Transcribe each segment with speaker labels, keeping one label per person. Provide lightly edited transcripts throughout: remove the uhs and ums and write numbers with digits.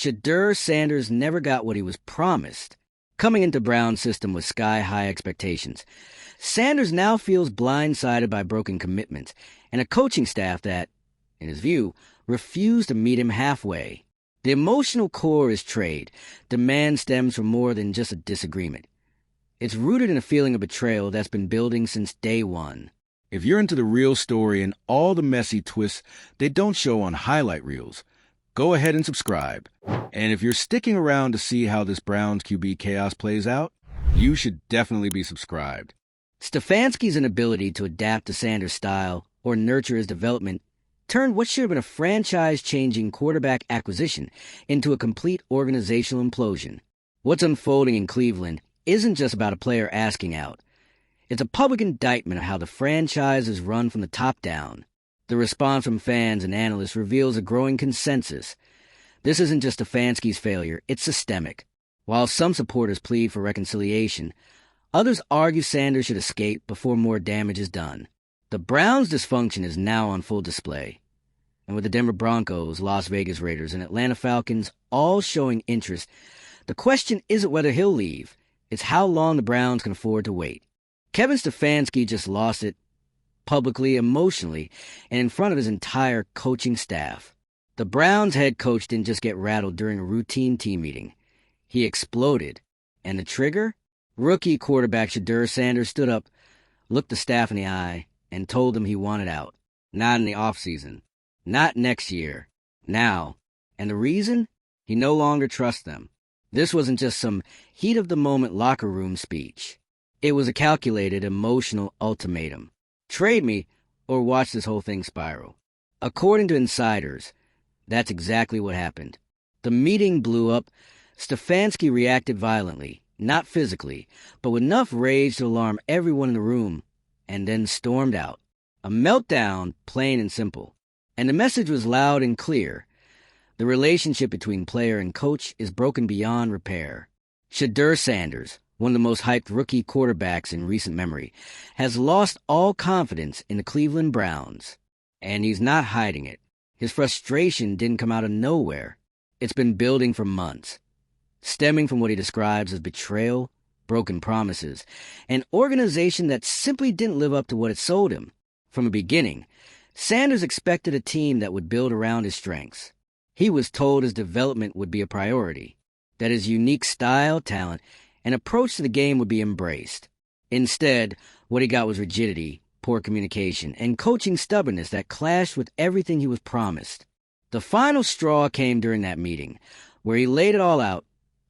Speaker 1: Shedeur Sanders never got what he was promised. Coming into Brown's system with sky-high expectations, Sanders now feels blindsided by broken commitments and a coaching staff that, in his view, refused to meet him halfway. The emotional core is trade. Demand stems from more than just a disagreement. It's rooted in a feeling of betrayal that's been building since day one.
Speaker 2: If you're into the real story and all the messy twists they don't show on highlight reels, go ahead and subscribe. And if you're sticking around to see how this Browns QB chaos plays out, you should definitely be subscribed.
Speaker 1: Stefanski's inability to adapt to Sanders' style or nurture his development turned what should have been a franchise-changing quarterback acquisition into a complete organizational implosion. What's unfolding in Cleveland isn't just about a player asking out. It's a public indictment of how the franchise is run from the top down. The response from fans and analysts reveals a growing consensus. This isn't just Stefanski's failure, it's systemic. While some supporters plead for reconciliation, others argue Sanders should escape before more damage is done. The Browns' dysfunction is now on full display. And with the Denver Broncos, Las Vegas Raiders, and Atlanta Falcons all showing interest, the question isn't whether he'll leave, it's how long the Browns can afford to wait. Kevin Stefanski just lost it publicly, emotionally, and in front of his entire coaching staff. The Browns' head coach didn't just get rattled during a routine team meeting. He exploded. And the trigger? Rookie quarterback Shedeur Sanders stood up, looked the staff in the eye, and told them he wanted out. Not in the offseason. Not next year. Now. And the reason? He no longer trusts them. This wasn't just some heat-of-the-moment locker room speech. It was a calculated, emotional ultimatum. Trade me, or watch this whole thing spiral. According to insiders, that's exactly what happened. The meeting blew up. Stefanski reacted violently, not physically, but with enough rage to alarm everyone in the room, and then stormed out. A meltdown, plain and simple. And the message was loud and clear. The relationship between player and coach is broken beyond repair. Shedeur Sanders, one of the most hyped rookie quarterbacks in recent memory, has lost all confidence in the Cleveland Browns. And he's not hiding it. His frustration didn't come out of nowhere. It's been building for months, stemming from what he describes as betrayal, broken promises, an organization that simply didn't live up to what it sold him. From the beginning, Sanders expected a team that would build around his strengths. He was told his development would be a priority, that his unique style, talent, and approach to the game would be embraced. Instead, what he got was rigidity, poor communication, and coaching stubbornness that clashed with everything he was promised. The final straw came during that meeting, where he laid it all out,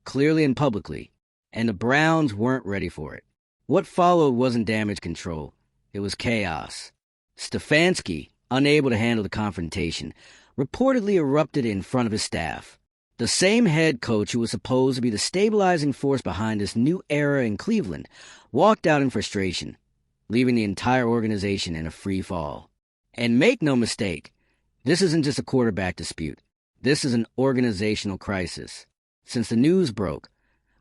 Speaker 1: clearly and publicly, and the Browns weren't ready for it. What followed wasn't damage control. It was chaos. Stefanski, unable to handle the confrontation, reportedly erupted in front of his staff. The same head coach who was supposed to be the stabilizing force behind this new era in Cleveland walked out in frustration, leaving the entire organization in a free fall. And make no mistake, this isn't just a quarterback dispute. This is an organizational crisis. Since the news broke,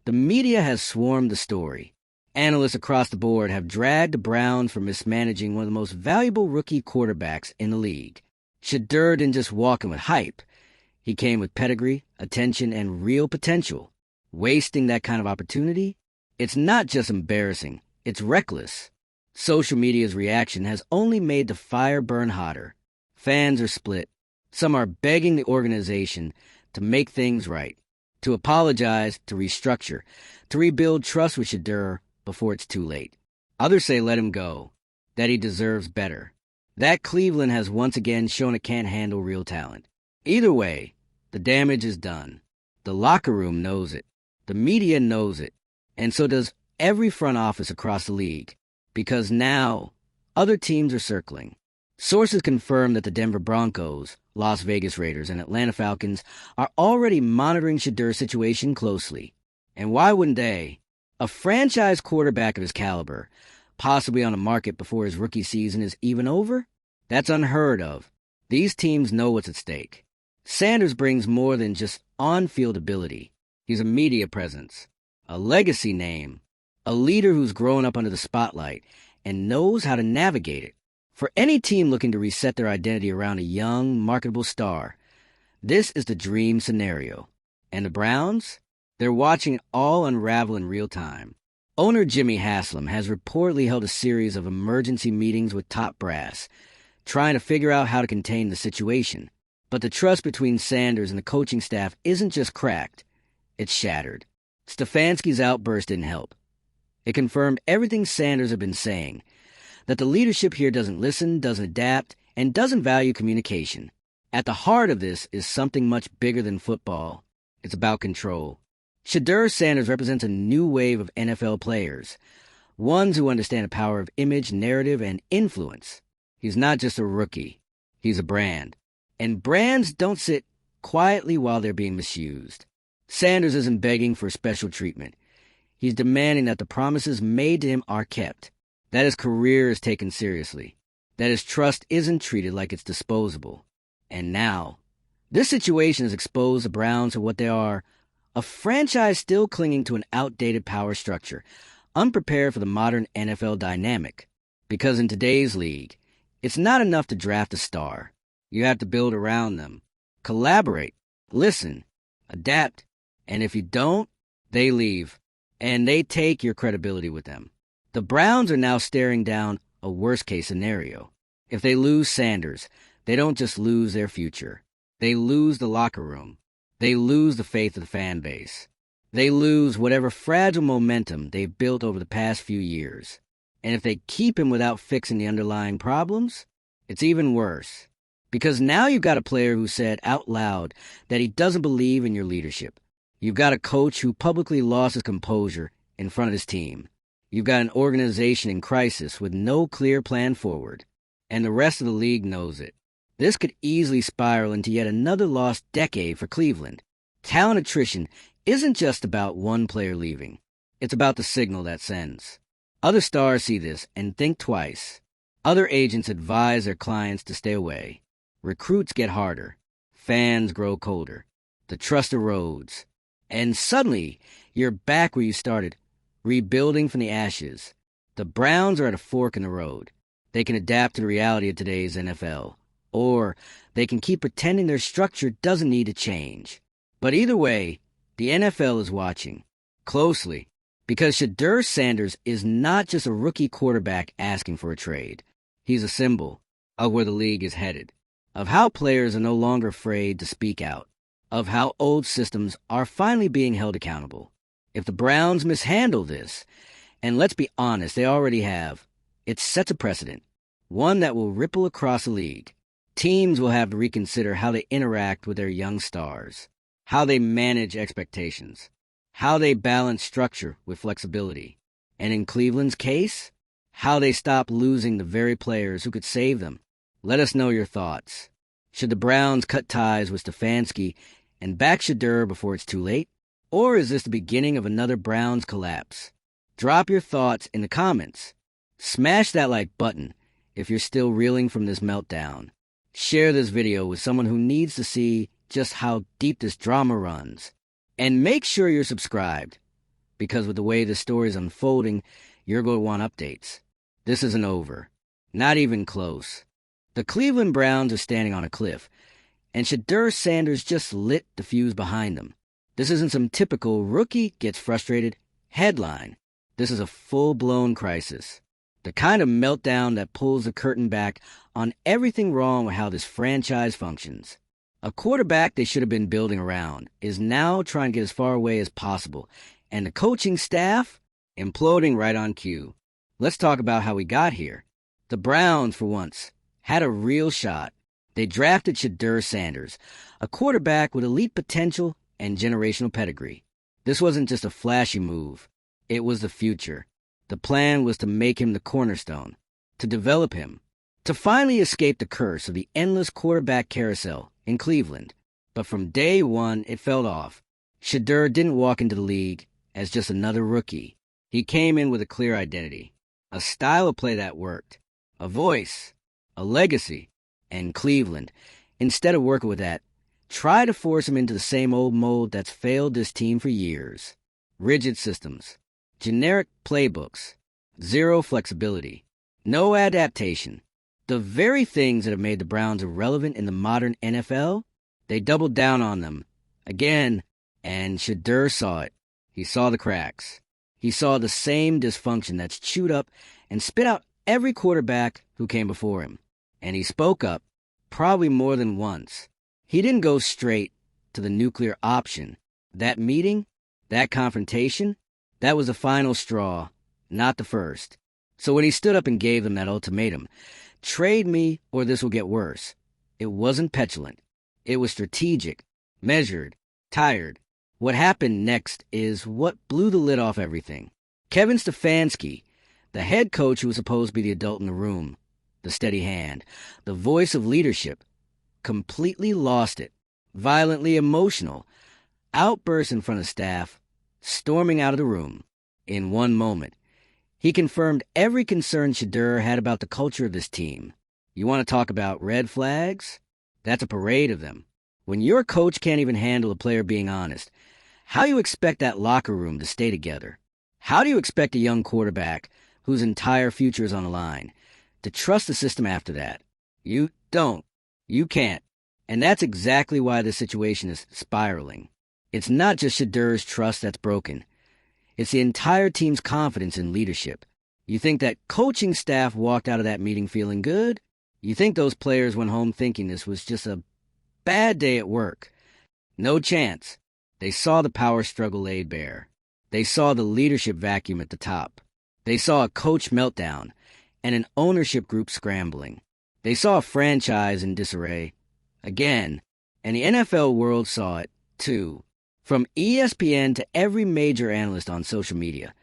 Speaker 1: the media has swarmed the story. Analysts across the board have dragged the Browns for mismanaging one of the most valuable rookie quarterbacks in the league. Shedeur didn't just walk in with hype. He came with pedigree, attention, and real potential. Wasting that kind of opportunity? It's not just embarrassing, it's reckless. Social media's reaction has only made the fire burn hotter. Fans are split. Some are begging the organization to make things right, to apologize, to restructure, to rebuild trust with Shedeur before it's too late. Others say let him go, that he deserves better. That Cleveland has once again shown it can't handle real talent. Either way, the damage is done. The locker room knows it. The media knows it. And so does every front office across the league. Because now, other teams are circling. Sources confirm that the Denver Broncos, Las Vegas Raiders, and Atlanta Falcons are already monitoring Shedeur's situation closely. And why wouldn't they? A franchise quarterback of his caliber, possibly on the market before his rookie season is even over? That's unheard of. These teams know what's at stake. Sanders brings more than just on-field ability. He's a media presence, a legacy name, a leader who's grown up under the spotlight and knows how to navigate it. For any team looking to reset their identity around a young, marketable star, this is the dream scenario. And the Browns? They're watching it all unravel in real time. Owner Jimmy Haslam has reportedly held a series of emergency meetings with top brass, trying to figure out how to contain the situation. But the trust between Sanders and the coaching staff isn't just cracked, it's shattered. Stefanski's outburst didn't help. It confirmed everything Sanders had been saying, that the leadership here doesn't listen, doesn't adapt, and doesn't value communication. At the heart of this is something much bigger than football. It's about control. Shedeur Sanders represents a new wave of NFL players, ones who understand the power of image, narrative, and influence. He's not just a rookie. He's a brand. And brands don't sit quietly while they're being misused. Sanders isn't begging for special treatment. He's demanding that the promises made to him are kept, that his career is taken seriously, that his trust isn't treated like it's disposable. And now, this situation has exposed the Browns to what they are, a franchise still clinging to an outdated power structure, unprepared for the modern NFL dynamic. Because in today's league, it's not enough to draft a star. You have to build around them, collaborate, listen, adapt, and if you don't, they leave, and they take your credibility with them. The Browns are now staring down a worst-case scenario. If they lose Sanders, they don't just lose their future. They lose the locker room. They lose the faith of the fan base. They lose whatever fragile momentum they've built over the past few years. And if they keep him without fixing the underlying problems, it's even worse. Because now you've got a player who said out loud that he doesn't believe in your leadership. You've got a coach who publicly lost his composure in front of his team. You've got an organization in crisis with no clear plan forward. And the rest of the league knows it. This could easily spiral into yet another lost decade for Cleveland. Talent attrition isn't just about one player leaving. It's about the signal that sends. Other stars see this and think twice. Other agents advise their clients to stay away. Recruits get harder. Fans grow colder. The trust erodes. And suddenly, you're back where you started, rebuilding from the ashes. The Browns are at a fork in the road. They can adapt to the reality of today's NFL. Or they can keep pretending their structure doesn't need to change. But either way, the NFL is watching closely because Shedeur Sanders is not just a rookie quarterback asking for a trade. He's a symbol of where the league is headed, of how players are no longer afraid to speak out, of how old systems are finally being held accountable. If the Browns mishandle this, and let's be honest, they already have, it sets a precedent, one that will ripple across the league. Teams will have to reconsider how they interact with their young stars, how they manage expectations, how they balance structure with flexibility, and in Cleveland's case, how they stop losing the very players who could save them. Let us know your thoughts. Should the Browns cut ties with Stefanski and back Shedeur before it's too late? Or is this the beginning of another Browns collapse? Drop your thoughts in the comments. Smash that like button if you're still reeling from this meltdown. Share this video with someone who needs to see just how deep this drama runs. And make sure you're subscribed, because with the way this story is unfolding, you're going to want updates. This isn't over. Not even close. The Cleveland Browns are standing on a cliff, and Shedeur Sanders just lit the fuse behind them. This isn't some typical rookie gets frustrated headline. This is a full-blown crisis. The kind of meltdown that pulls the curtain back on everything wrong with how this franchise functions. A quarterback they should have been building around is now trying to get as far away as possible, and the coaching staff imploding right on cue. Let's talk about how we got here. The Browns, for once, had a real shot. They drafted Shedeur Sanders, a quarterback with elite potential and generational pedigree. This wasn't just a flashy move. It was the future. The plan was to make him the cornerstone, to develop him, to finally escape the curse of the endless quarterback carousel in Cleveland. But from day one, it fell off. Shedeur didn't walk into the league as just another rookie. He came in with a clear identity, a style of play that worked, a voice, a legacy. And Cleveland, instead of working with that, tried to force him into the same old mold that's failed this team for years. Rigid systems, generic playbooks, zero flexibility, no adaptation. The very things that have made the Browns irrelevant in the modern NFL, they doubled down on them, again And Shedeur saw it. He saw the cracks. He saw the same dysfunction that's chewed up and spit out every quarterback who came before him. And he spoke up, probably more than once. He didn't go straight to the nuclear option. That meeting, that confrontation, that was the final straw, not the first. So when he stood up and gave them that ultimatum, trade me or this will get worse, it wasn't petulant. It was strategic, measured, tired. What happened next is what blew the lid off everything. Kevin Stefanski, the head coach who was supposed to be the adult in the room, the steady hand, the voice of leadership, completely lost it. Violently emotional, outburst in front of staff, storming out of the room. In one moment, he confirmed every concern Shedeur had about the culture of this team. You want to talk about red flags? That's a parade of them. When your coach can't even handle a player being honest, how do you expect that locker room to stay together? How do you expect a young quarterback whose entire future is on the line to trust the system after that? You don't. You can't. And that's exactly why this situation is spiraling. It's not just Shedeur's trust that's broken. It's the entire team's confidence in leadership. You think that coaching staff walked out of that meeting feeling good? You think those players went home thinking this was just a bad day at work? No chance. They saw the power struggle laid bare. They saw the leadership vacuum at the top. They saw a coach meltdown and an ownership group scrambling. They saw a franchise in disarray. Again, and the NFL world saw it, too. From ESPN to every major analyst on social media,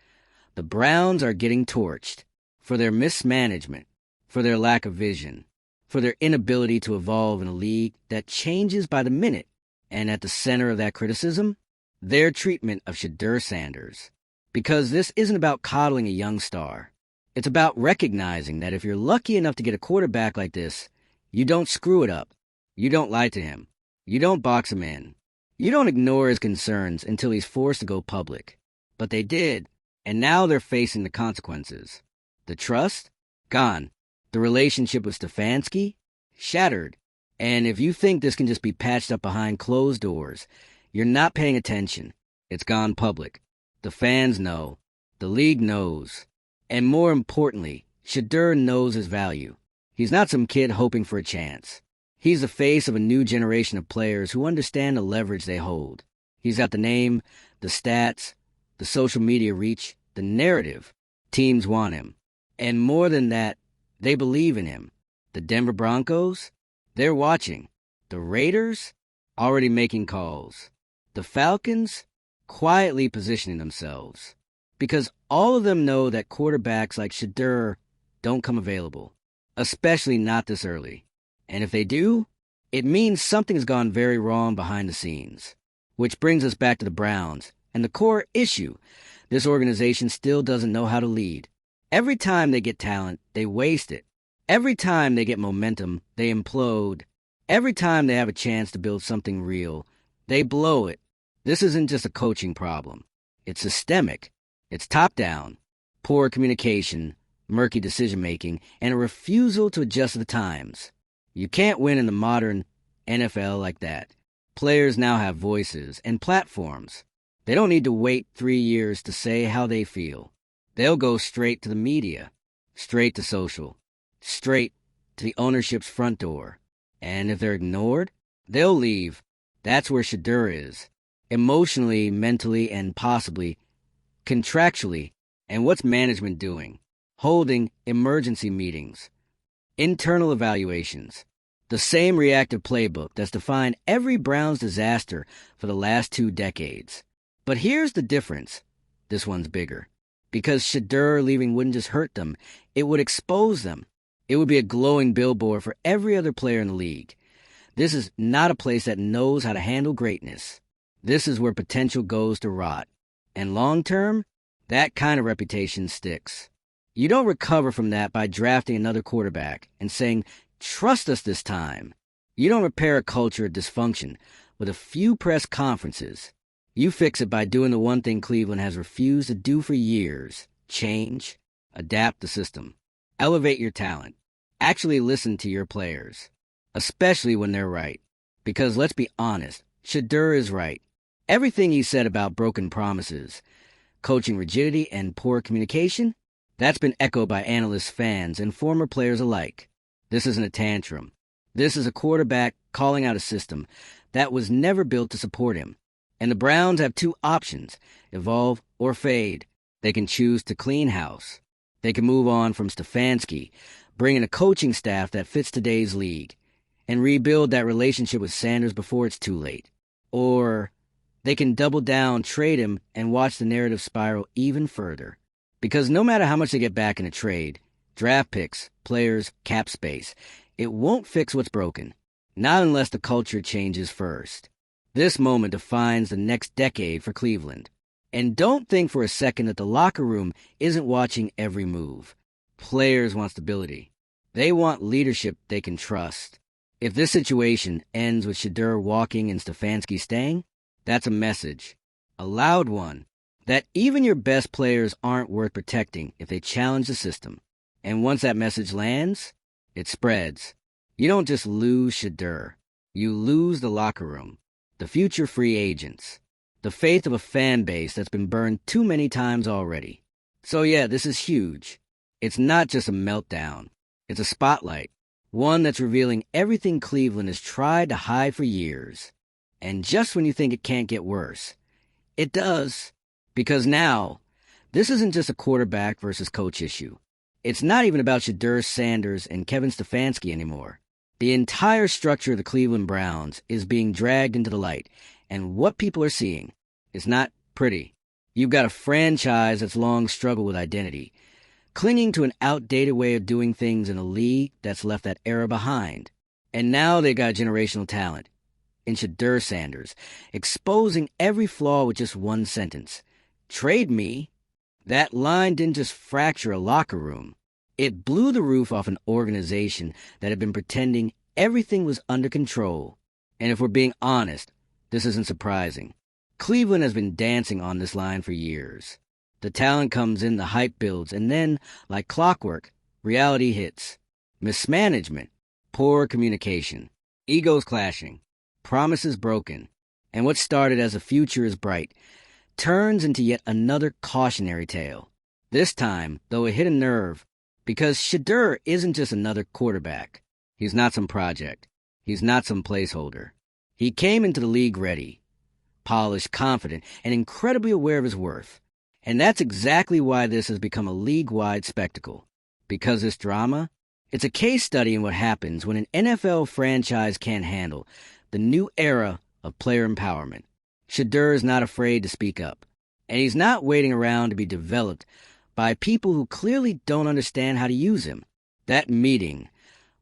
Speaker 1: the Browns are getting torched for their mismanagement, for their lack of vision, for their inability to evolve in a league that changes by the minute. And at the center of that criticism, their treatment of Shedeur Sanders. Because this isn't about coddling a young star. It's about recognizing that if you're lucky enough to get a quarterback like this, you don't screw it up. You don't lie to him. You don't box him in. You don't ignore his concerns until he's forced to go public. But they did, and now they're facing the consequences. The trust? Gone. The relationship with Stefanski? Shattered. And if you think this can just be patched up behind closed doors, you're not paying attention. It's gone public. The fans know. The league knows. And more importantly, Shedeur knows his value. He's not some kid hoping for a chance. He's the face of a new generation of players who understand the leverage they hold. He's got the name, the stats, the social media reach, the narrative. Teams want him. And more than that, they believe in him. The Denver Broncos? They're watching. The Raiders? Already making calls. The Falcons? Quietly positioning themselves. Because all of them know that quarterbacks like Shedeur don't come available. Especially not this early. And if they do, it means something has gone very wrong behind the scenes. Which brings us back to the Browns and the core issue. This organization still doesn't know how to lead. Every time they get talent, they waste it. Every time they get momentum, they implode. Every time they have a chance to build something real, they blow it. This isn't just a coaching problem. It's systemic. It's top-down. Poor communication, murky decision-making, and a refusal to adjust to the times. You can't win in the modern NFL like that. Players now have voices and platforms. They don't need to wait 3 years to say how they feel. They'll go straight to the media, straight to social, straight to the ownership's front door. And if they're ignored, they'll leave. That's where Shedeur is. Emotionally, mentally, and possibly contractually. And what's management doing? Holding emergency meetings. Internal evaluations. The same reactive playbook that's defined every Browns disaster for the last 2 decades. But here's the difference. This one's bigger. Because Shedeur leaving wouldn't just hurt them, it would expose them. It would be a glowing billboard for every other player in the league. This is not a place that knows how to handle greatness. This is where potential goes to rot. And long term, that kind of reputation sticks. You don't recover from that by drafting another quarterback and saying, trust us this time. You don't repair a culture of dysfunction with a few press conferences. You fix it by doing the one thing Cleveland has refused to do for years. Change, adapt the system, elevate your talent, actually listen to your players, especially when they're right. Because let's be honest, Shedeur is right. Everything he said about broken promises, coaching rigidity, and poor communication, that's been echoed by analysts, fans, and former players alike. This isn't a tantrum. This is a quarterback calling out a system that was never built to support him. And the Browns have two options, evolve or fade. They can choose to clean house. They can move on from Stefanski, bring in a coaching staff that fits today's league, and rebuild that relationship with Sanders before it's too late. Or they can double down, trade him, and watch the narrative spiral even further. Because no matter how much they get back in a trade, draft picks, players, cap space, it won't fix what's broken. Not unless the culture changes first. This moment defines the next decade for Cleveland. And don't think for a second that the locker room isn't watching every move. Players want stability. They want leadership they can trust. If this situation ends with Shedeur walking and Stefanski staying, that's a message, a loud one, that even your best players aren't worth protecting if they challenge the system. And once that message lands, it spreads. You don't just lose Shedeur. You lose the locker room, the future free agents, the faith of a fan base that's been burned too many times already. So yeah, this is huge. It's not just a meltdown. It's a spotlight, one that's revealing everything Cleveland has tried to hide for years. And just when you think it can't get worse, it does. Because now, this isn't just a quarterback versus coach issue. It's not even about Shedeur Sanders and Kevin Stefanski anymore. The entire structure of the Cleveland Browns is being dragged into the light, and what people are seeing is not pretty. You've got a franchise that's long struggled with identity, clinging to an outdated way of doing things in a league that's left that era behind. And now they got generational talent in Shedeur Sanders, exposing every flaw with just one sentence. Trade me. That line didn't just fracture a locker room. It blew the roof off an organization that had been pretending everything was under control. And if we're being honest, this isn't surprising. Cleveland has been dancing on this line for years. The talent comes in, the hype builds, and then, like clockwork, reality hits. Mismanagement, poor communication, egos clashing, promises broken, and what started as a future is bright turns into yet another cautionary tale. This time, though, it hit a nerve, because Shedeur isn't just another quarterback. He's not some project. He's not some placeholder. He came into the league ready, polished, confident, and incredibly aware of his worth. And that's exactly why this has become a league-wide spectacle. Because this drama, it's a case study in what happens when an NFL franchise can't handle the new era of player empowerment. Shedeur is not afraid to speak up, and he's not waiting around to be developed by people who clearly don't understand how to use him. That meeting,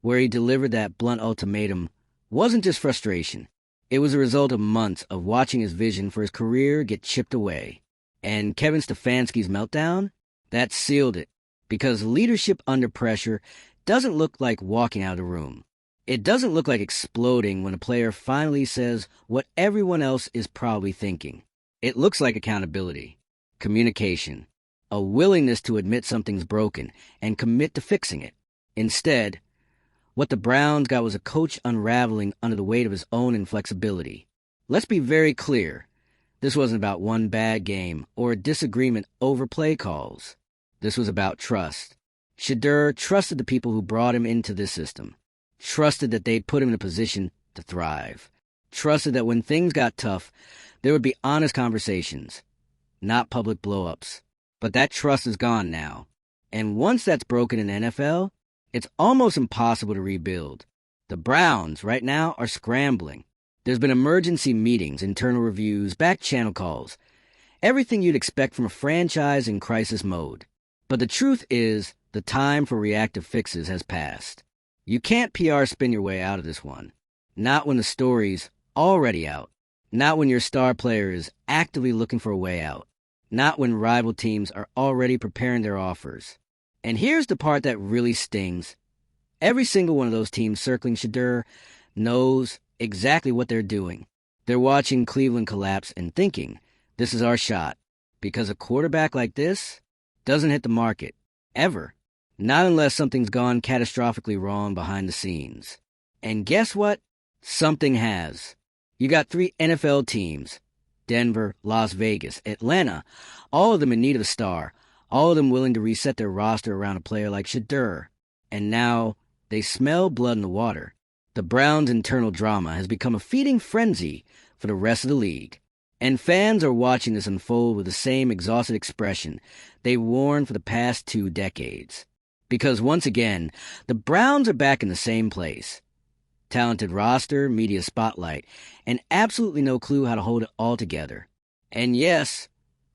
Speaker 1: where he delivered that blunt ultimatum, wasn't just frustration. It was a result of months of watching his vision for his career get chipped away. And Kevin Stefanski's meltdown? That sealed it, because leadership under pressure doesn't look like walking out of the room. It doesn't look like exploding when a player finally says what everyone else is probably thinking. It looks like accountability, communication, a willingness to admit something's broken and commit to fixing it. Instead, what the Browns got was a coach unraveling under the weight of his own inflexibility. Let's be very clear. This wasn't about one bad game or a disagreement over play calls. This was about trust. Shedeur trusted the people who brought him into this system. Trusted that they'd put him in a position to thrive. Trusted that when things got tough, there would be honest conversations, not public blow-ups. But that trust is gone now. And once that's broken in the NFL, it's almost impossible to rebuild. The Browns, right now, are scrambling. There's been emergency meetings, internal reviews, back-channel calls. Everything you'd expect from a franchise in crisis mode. But the truth is, the time for reactive fixes has passed. You can't PR spin your way out of this one. Not when the story's already out. Not when your star player is actively looking for a way out. Not when rival teams are already preparing their offers. And here's the part that really stings. Every single one of those teams circling Shedeur knows exactly what they're doing. They're watching Cleveland collapse and thinking, this is our shot. Because a quarterback like this doesn't hit the market. Ever. Not unless something's gone catastrophically wrong behind the scenes. And guess what? Something has. You got 3 NFL teams, Denver, Las Vegas, Atlanta, all of them in need of a star, all of them willing to reset their roster around a player like Shedeur. And now they smell blood in the water. The Browns' internal drama has become a feeding frenzy for the rest of the league. And fans are watching this unfold with the same exhausted expression they've worn for the past 2 decades. Because once again, the Browns are back in the same place. Talented roster, media spotlight, and absolutely no clue how to hold it all together. And yes,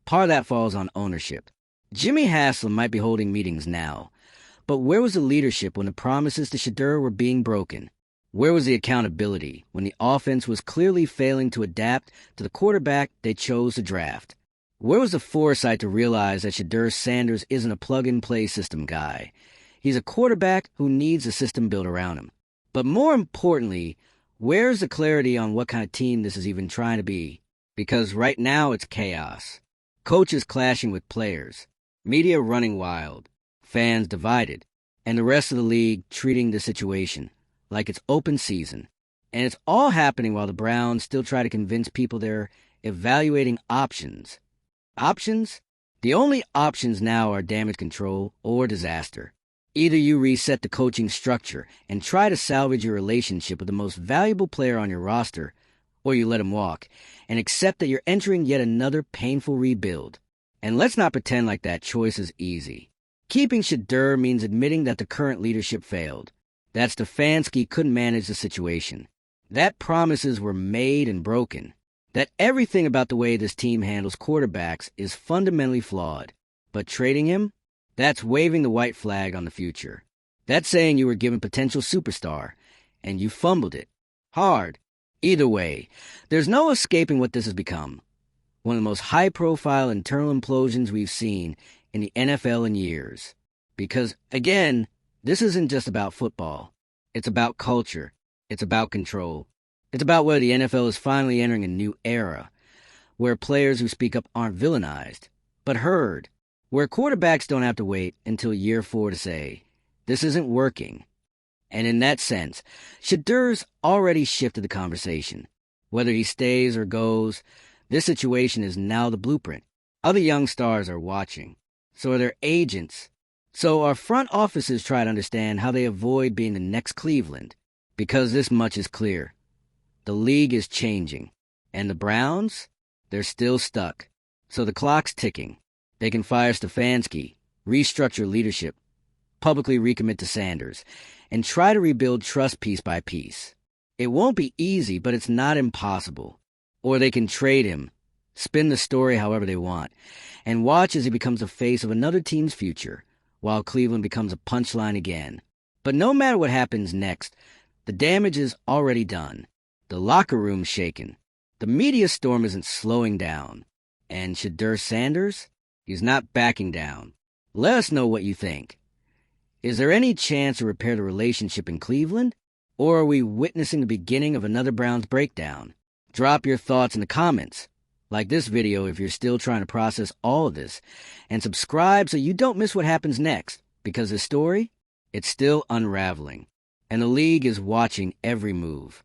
Speaker 1: part of that falls on ownership. Jimmy Haslam might be holding meetings now, but where was the leadership when the promises to Shedeur were being broken? Where was the accountability when the offense was clearly failing to adapt to the quarterback they chose to draft? Where was the foresight to realize that Shedeur Sanders isn't a plug-and-play system guy? He's a quarterback who needs a system built around him. But more importantly, where's the clarity on what kind of team this is even trying to be? Because right now it's chaos. Coaches clashing with players, media running wild, fans divided, and the rest of the league treating the situation like it's open season. And it's all happening while the Browns still try to convince people they're evaluating options. Options? The only options now are damage control or disaster. Either you reset the coaching structure and try to salvage your relationship with the most valuable player on your roster, or you let him walk and accept that you're entering yet another painful rebuild. And let's not pretend like that choice is easy. Keeping Shedeur means admitting that the current leadership failed, that Stefanski couldn't manage the situation, that promises were made and broken, that everything about the way this team handles quarterbacks is fundamentally flawed. But trading him? That's waving the white flag on the future. That's saying you were given potential superstar, and you fumbled it. Hard. Either way, there's no escaping what this has become. One of the most high-profile internal implosions we've seen in the NFL in years. Because, again, this isn't just about football. It's about culture. It's about control. It's about whether the NFL is finally entering a new era, where players who speak up aren't villainized, but heard, where quarterbacks don't have to wait until year 4 to say, this isn't working. And in that sense, Shedeur's already shifted the conversation. Whether he stays or goes, this situation is now the blueprint. Other young stars are watching. So are their agents. So our front offices try to understand how they avoid being the next Cleveland. Because this much is clear. The league is changing. And the Browns? They're still stuck. So the clock's ticking. They can fire Stefanski, restructure leadership, publicly recommit to Sanders, and try to rebuild trust piece by piece. It won't be easy, but it's not impossible. Or they can trade him, spin the story however they want, and watch as he becomes the face of another team's future, while Cleveland becomes a punchline again. But no matter what happens next, the damage is already done. The locker room's shaken. The media storm isn't slowing down. And Shedeur Sanders? He's not backing down. Let us know what you think. Is there any chance to repair the relationship in Cleveland? Or are we witnessing the beginning of another Browns breakdown? Drop your thoughts in the comments. Like this video if you're still trying to process all of this. And subscribe so you don't miss what happens next. Because this story, it's still unraveling. And the league is watching every move.